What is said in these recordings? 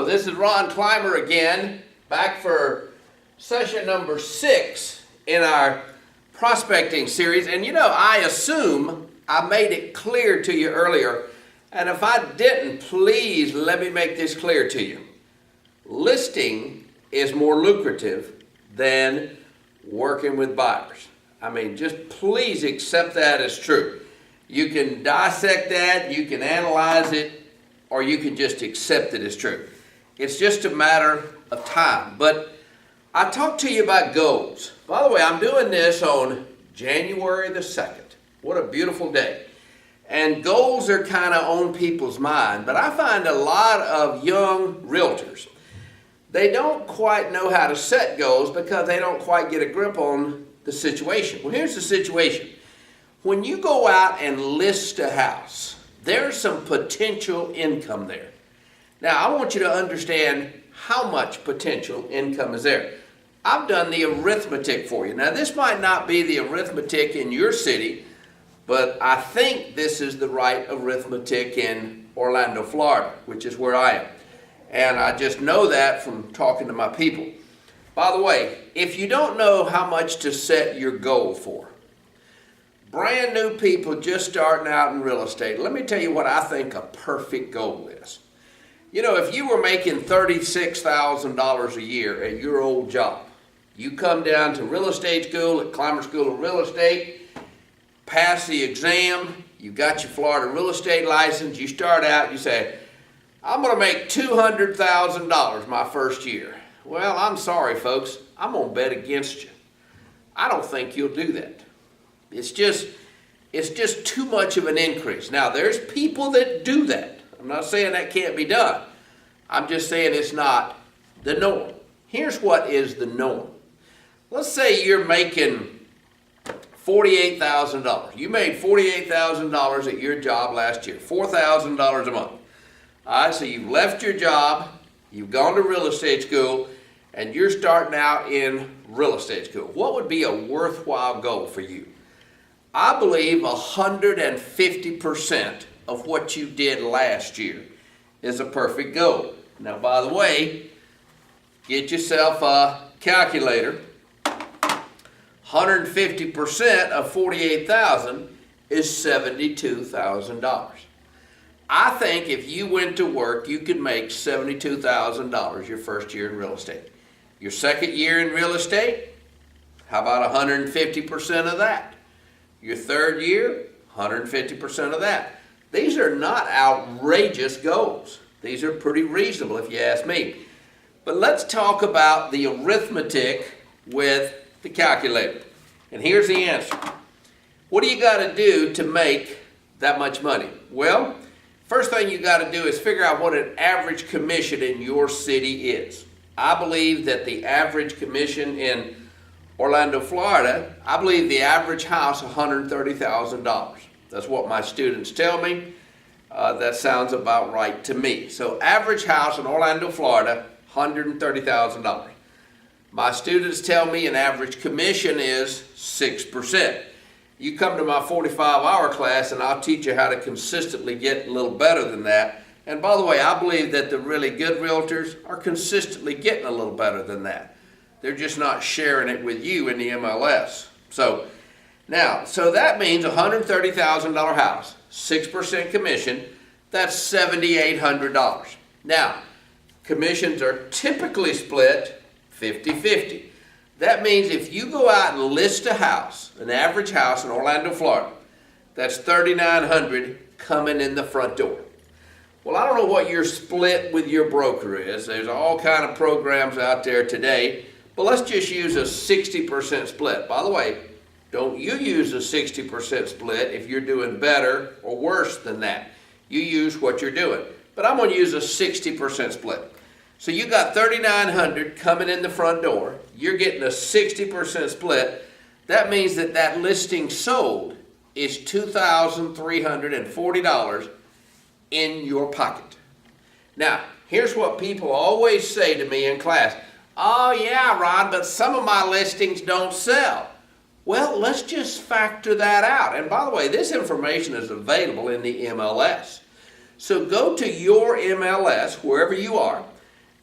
This is Ron Clymer again, back for session number 6 in our prospecting series. And I assume I made it clear to you earlier, and if I didn't, please let me make this clear to you. Listing is more lucrative than working with buyers. I mean, just please accept that as true. You can dissect that, you can analyze it, or you can just accept it as true. It's just a matter of time. But I talked to you about goals. By the way, I'm doing this on January the 2nd. What a beautiful day. And goals are kind of on people's mind, but I find a lot of young realtors, they don't quite know how to set goals because they don't quite get a grip on the situation. Well, here's the situation. When you go out and list a house, there's some potential income there. Now, I want you to understand how much potential income is there. I've done the arithmetic for you. Now, this might not be the arithmetic in your city, but I think this is the right arithmetic in Orlando, Florida, which is where I am. And I just know that from talking to my people. By the way, if you don't know how much to set your goal for, brand new people just starting out in real estate, let me tell you what I think a perfect goal is. If you were making $36,000 a year at your old job, you come down to real estate school at Clymer School of Real Estate, pass the exam, you got your Florida real estate license, you start out, you say, I'm going to make $200,000 my first year. Well, I'm sorry, folks, I'm going to bet against you. I don't think you'll do that. It's just too much of an increase. Now, there's people that do that. I'm not saying that can't be done. I'm just saying it's not the norm. Here's what is the norm. Let's say you're making $48,000. You made $48,000 at your job last year, $4,000 a month. All right, so you've left your job, you've gone to real estate school, and you're starting out in real estate school. What would be a worthwhile goal for you? I believe 150% of what you did last year is a perfect goal. Now, by the way, get yourself a calculator. 150% of $48,000 is $72,000. I think if you went to work, you could make $72,000 your first year in real estate. Your second year in real estate, how about 150% of that? Your third year, 150% of that. These are not outrageous goals. These are pretty reasonable if you ask me. But let's talk about the arithmetic with the calculator. And here's the answer. What do you got to do to make that much money? Well, first thing you got to do is figure out what an average commission in your city is. I believe that the average commission in Orlando, Florida, I believe the average house $130,000. That's what my students tell me. That sounds about right to me. So average house in Orlando, Florida, $130,000. My students tell me an average commission is 6%. You come to my 45-hour class and I'll teach you how to consistently get a little better than that. And by the way, I believe that the really good realtors are consistently getting a little better than that. They're just not sharing it with you in the MLS. So that means $130,000 house, 6% commission, that's $7,800. Now, commissions are typically split 50-50. That means if you go out and list a house, an average house in Orlando, Florida, that's $3,900 coming in the front door. Well, I don't know what your split with your broker is. There's all kind of programs out there today, but let's just use a 60% split. By the way, don't you use a 60% split if you're doing better or worse than that. You use what you're doing. But I'm going to use a 60% split. So you got $3,900 coming in the front door. You're getting a 60% split. That means that listing sold is $2,340 in your pocket. Now, here's what people always say to me in class. Oh yeah, Ron, but some of my listings don't sell. Well, let's just factor that out. And by the way, this information is available in the MLS. So go to your MLS, wherever you are,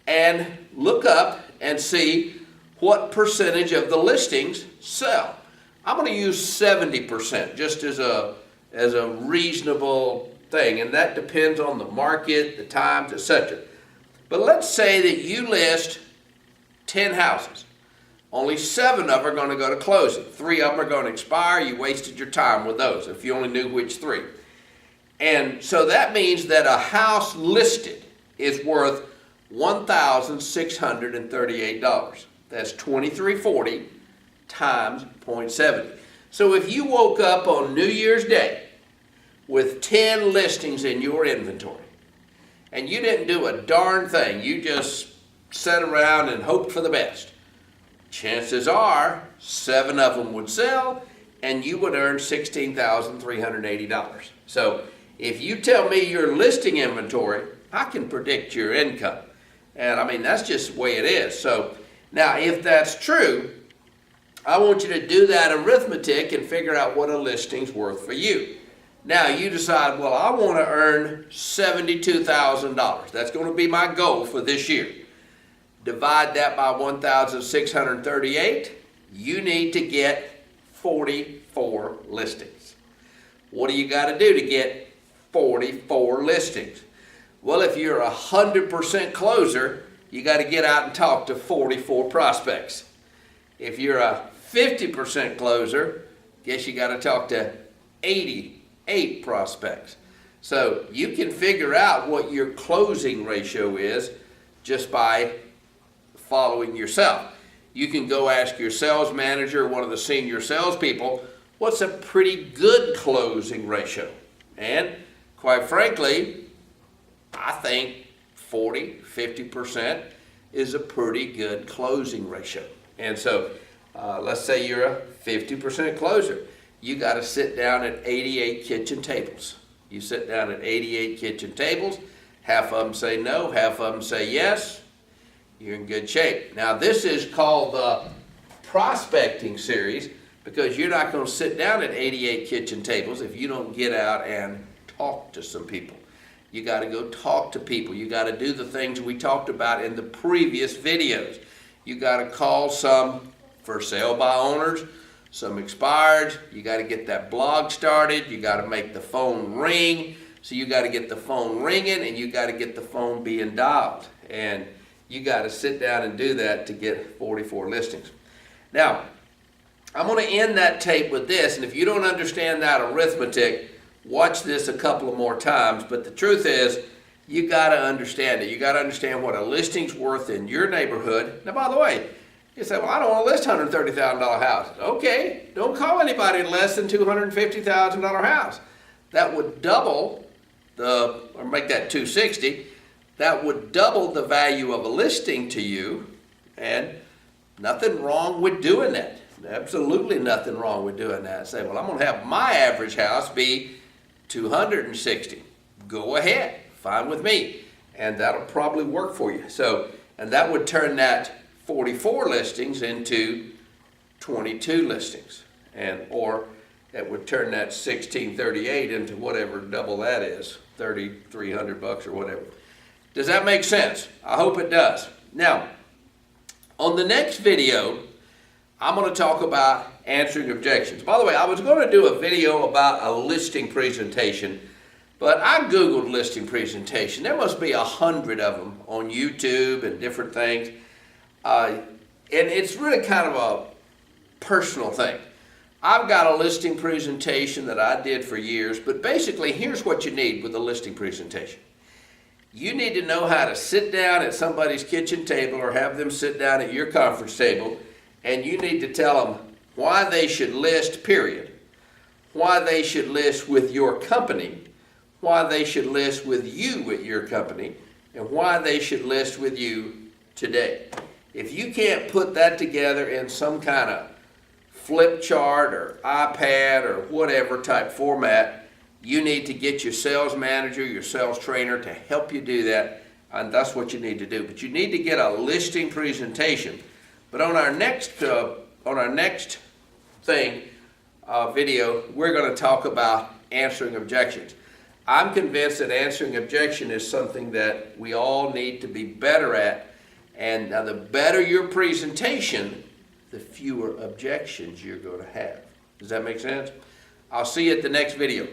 and look up and see what percentage of the listings sell. I'm going to use 70% just as a reasonable thing, and that depends on the market, the times, etc. But let's say that you list 10 houses. Only 7 of them are going to go to closing. 3 of them are going to expire. You wasted your time with those if you only knew which 3. And so that means that a house listed is worth $1,638. That's $2,340 times 0.70. So if you woke up on New Year's Day with 10 listings in your inventory, and you didn't do a darn thing, you just sat around and hoped for the best, chances are 7 of them would sell and you would earn $16,380. So if you tell me your listing inventory, I can predict your income. And I mean, that's just the way it is. So now if that's true, I want you to do that arithmetic and figure out what a listing's worth for you. Now you decide, well, I want to earn $72,000. That's going to be my goal for this year. Divide that by 1,638. You need to get 44 listings. What do you got to do to get 44 listings? Well, if you're a 100% closer, you got to get out and talk to 44 prospects. If you're a 50% closer, guess you got to talk to 88 prospects. So you can figure out what your closing ratio is just by following yourself. You can go ask your sales manager, one of the senior salespeople, what's a pretty good closing ratio? And quite frankly, I think 40-50% is a pretty good closing ratio. And so let's say you're a 50% closer. You got to sit down at 88 kitchen tables. You sit down at 88 kitchen tables. Half of them say no, half of them say yes. You're in good shape. Now this is called the prospecting series because you're not going to sit down at 88 kitchen tables if you don't get out and talk to some people. You got to go talk to people. You got to do the things we talked about in the previous videos. You got to call some for sale by owners, some expired. You got to get that blog started. You got to make the phone ring. So you got to get the phone ringing and you got to get the phone being dialed. And you got to sit down and do that to get 44 listings. Now, I'm going to end that tape with this, and if you don't understand that arithmetic, watch this a couple of more times. But the truth is, you got to understand it. You got to understand what a listing's worth in your neighborhood. Now, by the way, you say, well, I don't want to list $130,000 house. Okay, don't call anybody less than $250,000 house. That would double or make that 260. That would double the value of a listing to you, and nothing wrong with doing that. Absolutely nothing wrong with doing that. Say, well, I'm going to have my average house be 260. Go ahead, fine with me, and that'll probably work for you. So, and that would turn that 44 listings into 22 listings, or that would turn that 1638 into whatever double that is, $3,300 or whatever. Does that make sense? I hope it does. Now, on the next video, I'm going to talk about answering objections. By the way, I was going to do a video about a listing presentation, but I Googled listing presentation. There must be 100 of them on YouTube and different things. And it's really kind of a personal thing. I've got a listing presentation that I did for years, but basically here's what you need with a listing presentation. You need to know how to sit down at somebody's kitchen table or have them sit down at your conference table, and you need to tell them why they should list, period. Why they should list with your company, why they should list with you at your company, and why they should list with you today. If you can't put that together in some kind of flip chart or iPad or whatever type format, you need to get your sales manager, your sales trainer to help you do that, and that's what you need to do. But you need to get a listing presentation. But on our next video, we're going to talk about answering objections. I'm convinced that answering objection is something that we all need to be better at And now the better your presentation, the fewer objections you're going to have. Does that make sense? I'll see you at the next video.